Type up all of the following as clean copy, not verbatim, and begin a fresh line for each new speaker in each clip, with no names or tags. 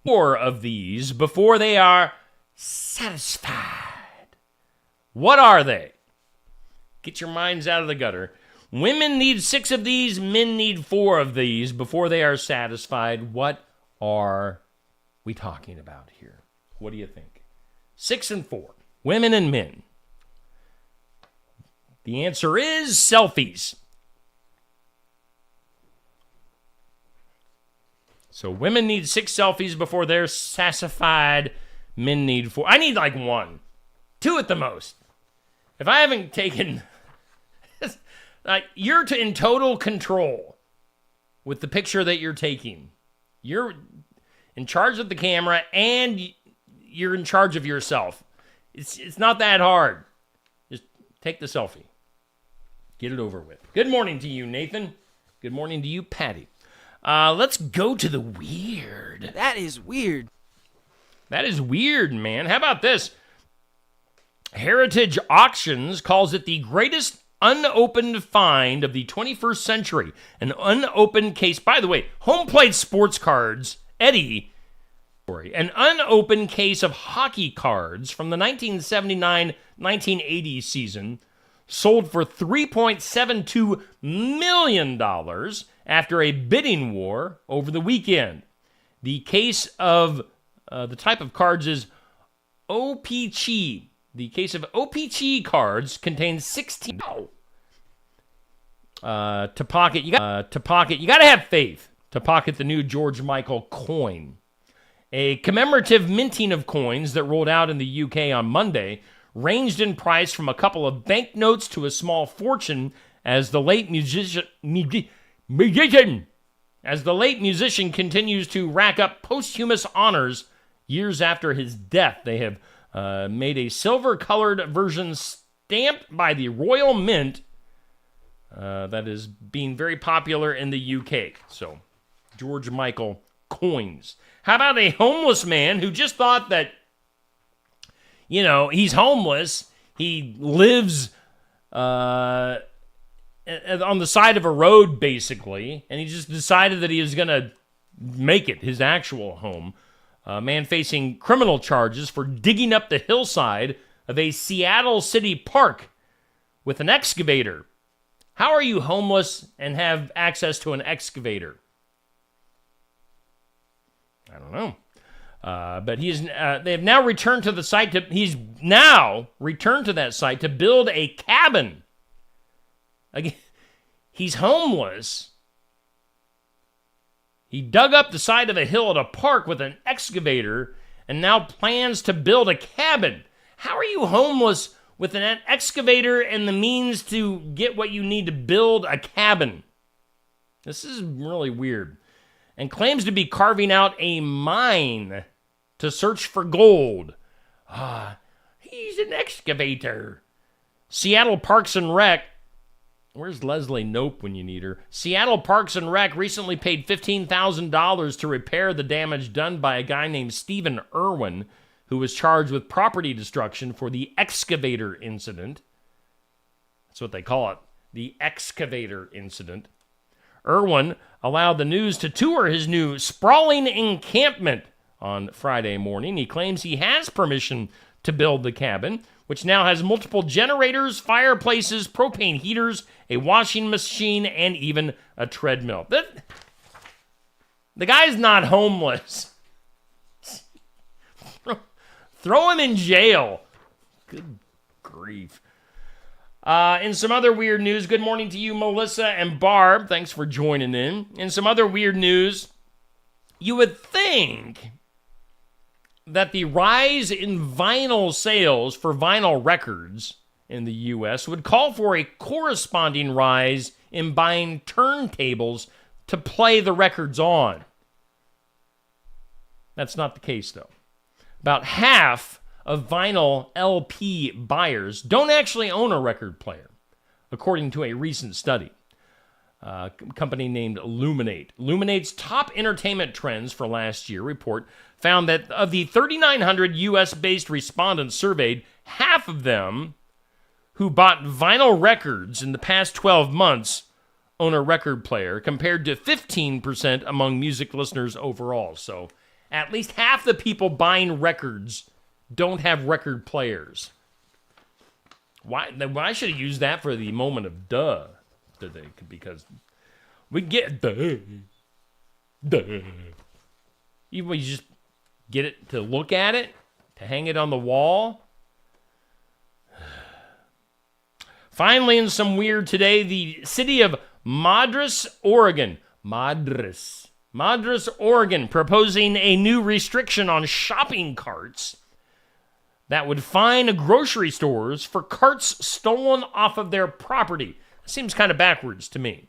4 of these before they are satisfied. What are they? Get your minds out of the gutter. Women need 6 of these, men need 4 of these before they are satisfied. What are we talking about here? What do you think? 6 and 4, women and men. The answer is selfies. So women need 6 selfies before they're satisfied. Men need 4. I need like 1. 2 at the most. If I haven't taken... you're in total control with the picture that you're taking. You're in charge of the camera and you're in charge of yourself. It's not that hard. Just take the selfie. Get it over with. Good morning to you, Nathan. Good morning to you, Patty. Let's go to the weird.
That is weird.
That is weird, man. How about this? Heritage Auctions calls it the greatest unopened find of the 21st century. An unopened case. By the way, home plate sports cards, Eddie, an unopened case of hockey cards from the 1979-1980 season sold for $3.72 million after a bidding war over the weekend. The case of the type of cards is OPC. The case of OPC cards contains 16. To pocket, you got to have faith to pocket the new George Michael coin. A commemorative minting of coins that rolled out in the UK on Monday ranged in price from a couple of banknotes to a small fortune as the late musician continues to rack up posthumous honors years after his death. They have made a silver-colored version stamped by the Royal Mint that is being very popular in the UK. So, George Michael coins. How about a homeless man who just thought that, he's homeless. He lives on the side of a road, basically, and he just decided that he was going to make it his actual home. A man facing criminal charges for digging up the hillside of a Seattle City park with an excavator. How are you homeless and have access to an excavator? I don't know. But they have now returned to the site he's now returned to that site to build a cabin. Again, he's homeless. He dug up the side of a hill at a park with an excavator and now plans to build a cabin. How are you homeless with an excavator and the means to get what you need to build a cabin? This is really weird. And claims to be carving out a mine to search for gold. He's an excavator. Seattle Parks and Rec. Where's Leslie Knope when you need her? Seattle Parks and Rec recently paid $15,000 to repair the damage done by a guy named Stephen Irwin, who was charged with property destruction for the excavator incident. That's what they call it, the excavator incident. Irwin allowed the news to tour his new sprawling encampment on Friday morning. He claims he has permission to build the cabin, which now has multiple generators, fireplaces, propane heaters, a washing machine, and even a treadmill. The guy's not homeless. Throw him in jail. Good grief. In some other weird news, good morning to you, Melissa and Barb. Thanks for joining in. In some other weird news, you would think that the rise in vinyl sales for vinyl records in the U.S. would call for a corresponding rise in buying turntables to play the records on. That's not the case, though. About half of vinyl LP buyers don't actually own a record player, according to a recent study. A company named Illuminate. Illuminate's top entertainment trends for last year report found that of the 3,900 U.S.-based respondents surveyed, half of them who bought vinyl records in the past 12 months own a record player, compared to 15% among music listeners overall. So At least half the people buying records don't have record players. Why should have used that for the moment of duh today? Because we get duh. You just get it to look at it, to hang it on the wall. Finally, in some weird today, the city of Madras, Oregon. Madras, Oregon, proposing a new restriction on shopping carts that would fine grocery stores for carts stolen off of their property. Seems kind of backwards to me.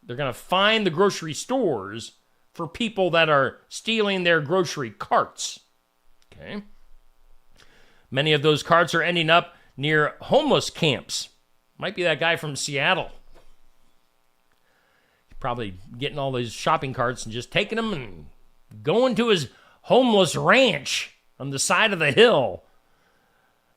They're going to fine the grocery stores for people that are stealing their grocery carts. Okay. Many of those carts are ending up near homeless camps. Might be that guy from Seattle. Probably getting all these shopping carts and just taking them and going to his homeless ranch on the side of the hill.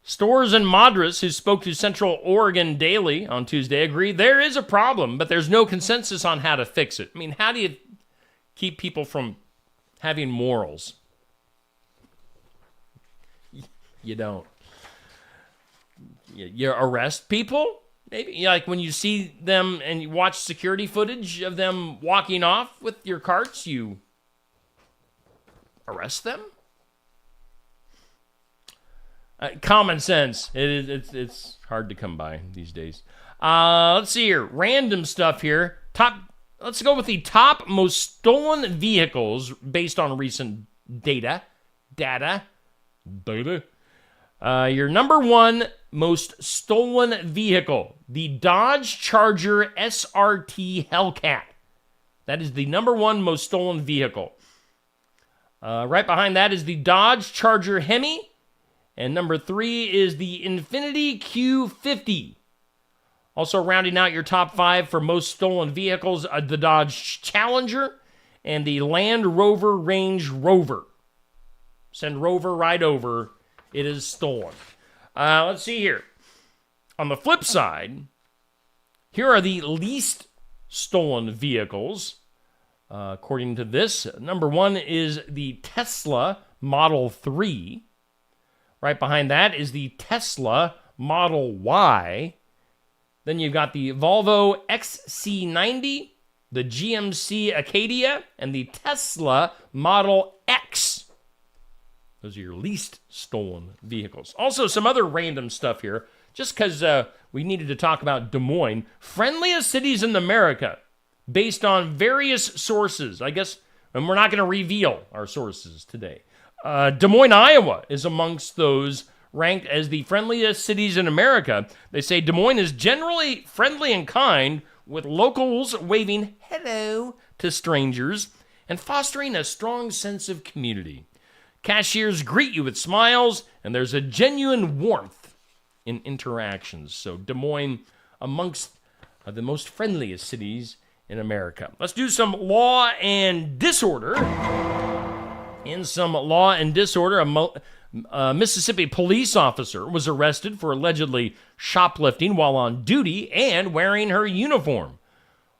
Stores in Madras, who spoke to Central Oregon Daily on Tuesday, agree there is a problem, but there's no consensus on how to fix it. I mean, how do you keep people from having morals? You don't. You arrest people? Maybe, like when you see them and you watch security footage of them walking off with your carts, you arrest them? Common sense. It's hard to come by these days. Let's see here. Random stuff here. Let's go with the top most stolen vehicles based on recent data. Your number one most stolen vehicle, the Dodge Charger SRT Hellcat. That is the number one most stolen vehicle. Right behind that is the Dodge Charger Hemi. And number 3 is the Infiniti Q50. Also rounding out your top 5 for most stolen vehicles, the Dodge Challenger and the Land Rover Range Rover. Send Rover right over. It is stolen. Let's see here. On the flip side, here are the least stolen vehicles. According to this, number 1 is the Tesla Model 3. Right behind that is the Tesla Model Y. Then you've got the Volvo XC90, the GMC Acadia, and the Tesla Model X. Those are your least stolen vehicles. Also, some other random stuff here, just because we needed to talk about Des Moines. Friendliest cities in America, based on various sources. I guess, and we're not going to reveal our sources today. Des Moines, Iowa is amongst those ranked as the friendliest cities in America. They say Des Moines is generally friendly and kind, with locals waving hello to strangers and fostering a strong sense of community. Cashiers greet you with smiles, and there's a genuine warmth in interactions. So Des Moines amongst the most friendliest cities in America. Let's do some law and disorder. In some law and disorder, a Mississippi police officer was arrested for allegedly shoplifting while on duty and wearing her uniform.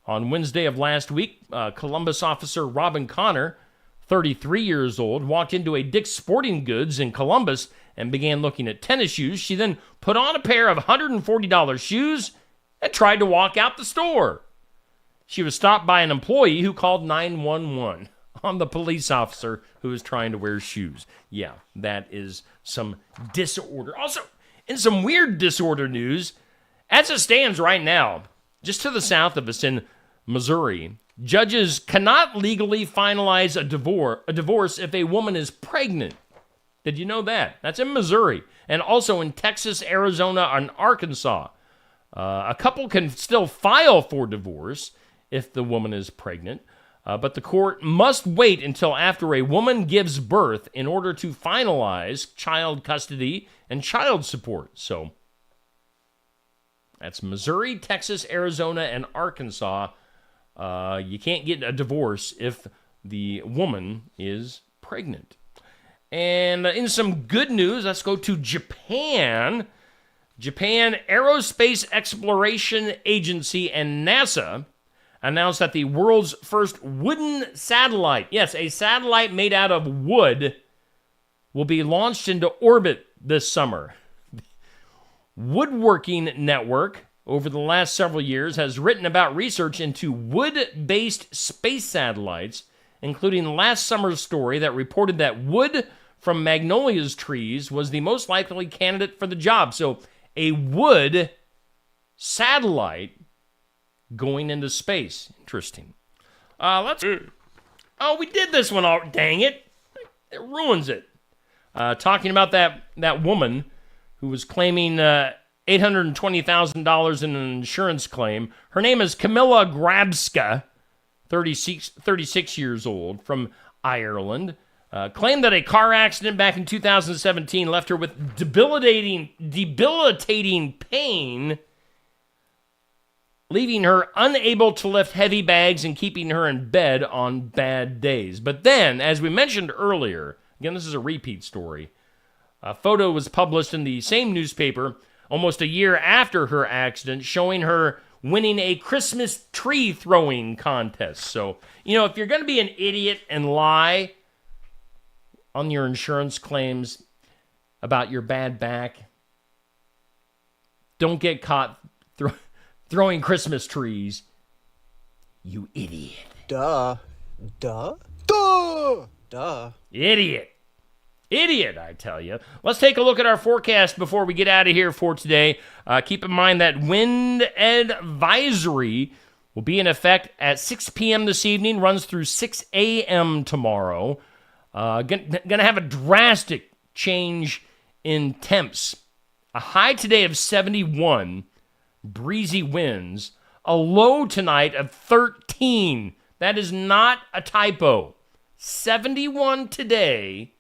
On Wednesday of last week, Columbus officer Robin Connor, 33 years old, walked into a Dick's Sporting Goods in Columbus and began looking at tennis shoes. She then put on a pair of $140 shoes and tried to walk out the store. She was stopped by an employee who called 911 on the police officer who was trying to wear shoes. Yeah, that is some disorder. Also, in some weird disorder news, as it stands right now, just to the south of us in Missouri, judges cannot legally finalize a divorce if a woman is pregnant. Did you know that? That's in Missouri. And also in Texas, Arizona, and Arkansas. A couple can still file for divorce if the woman is pregnant. But the court must wait until after a woman gives birth in order to finalize child custody and child support. So that's Missouri, Texas, Arizona, and Arkansas. You can't get a divorce if the woman is pregnant. And in some good news, let's go to Japan. Japan Aerospace Exploration Agency and NASA announced that the world's first wooden satellite, yes, a satellite made out of wood, will be launched into orbit this summer. Woodworking Network, over the last several years, has written about research into wood-based space satellites, including last summer's story that reported that wood from magnolia's trees was the most likely candidate for the job. So, a wood satellite going into space. Interesting. We did this one. Dang it. It ruins it. Talking about that woman who was claiming $820,000 in an insurance claim. Her name is Camilla Grabska, 36 years old, from Ireland. Claimed that a car accident back in 2017 left her with debilitating pain, leaving her unable to lift heavy bags and keeping her in bed on bad days. But then, as we mentioned earlier, again, this is a repeat story, a photo was published in the same newspaper almost a year after her accident, showing her winning a Christmas tree throwing contest. So, if you're going to be an idiot and lie on your insurance claims about your bad back, don't get caught throwing Christmas trees. You idiot.
Duh.
Idiot, I tell you. Let's take a look at our forecast before we get out of here for today. Keep in mind that wind advisory will be in effect at 6 p.m. this evening, runs through 6 a.m. tomorrow. Going to have a drastic change in temps. A high today of 71, breezy winds. A low tonight of 13. That is not a typo. 71 today,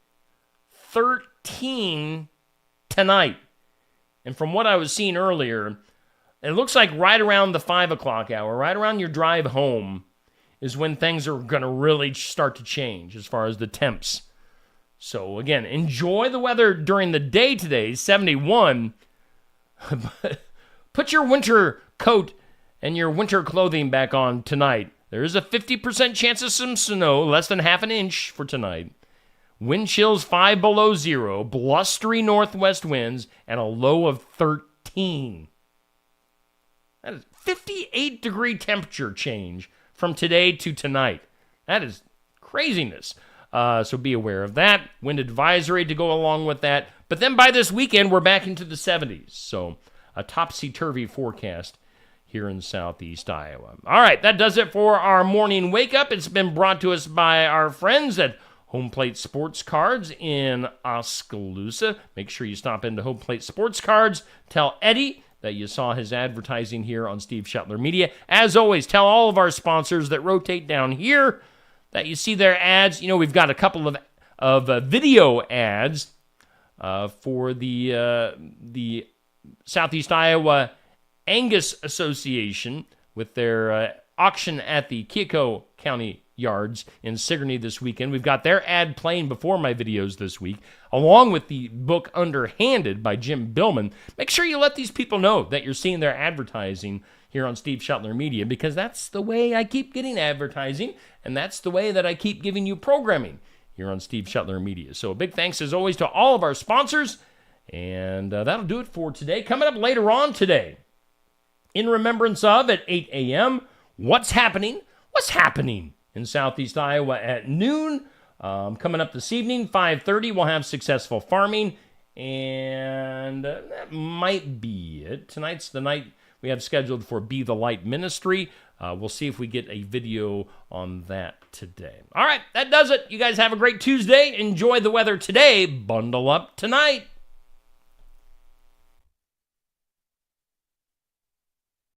13 tonight. And from what I was seeing earlier, it looks like right around the 5 o'clock hour, right around your drive home, is when things are going to really start to change as far as the temps. So again, enjoy the weather during the day today, 71. Put your winter coat and your winter clothing back on tonight. There is a 50% chance of some snow, less than half an inch for tonight. Wind chills 5 below zero, blustery northwest winds, and a low of 13. That is 58-degree temperature change from today to tonight. That is craziness. So be aware of that. Wind advisory to go along with that. But then by this weekend, we're back into the 70s. So a topsy-turvy forecast here in southeast Iowa. All right, that does it for our morning wake-up. It's been brought to us by our friends at Home Plate Sports Cards in Oskaloosa. Make sure you stop into Home Plate Sports Cards. Tell Eddie that you saw his advertising here on Steve Shetler Media. As always, tell all of our sponsors that rotate down here that you see their ads. We've got a couple of video ads for the Southeast Iowa Angus Association with their auction at the Keokuk County Yards in Sigourney this weekend. We've got their ad playing before my videos this week, along with the book Underhanded by Jim Billman. Make sure you let these people know that you're seeing their advertising here on Steve Shetler Media, because that's the way I keep getting advertising, and that's the way that I keep giving you programming here on Steve Shetler Media. So a big thanks, as always, to all of our sponsors, and that'll do it for today. Coming up later on today, in remembrance of, at 8 a.m., What's happening in Southeast Iowa at noon. Coming up this evening, 5:30, we'll have Successful Farming, and that might be it. Tonight's the night we have scheduled for Be the Light Ministry. We'll see if we get a video on that today. All right, that does it. You guys have a great Tuesday. Enjoy the weather today. Bundle up tonight.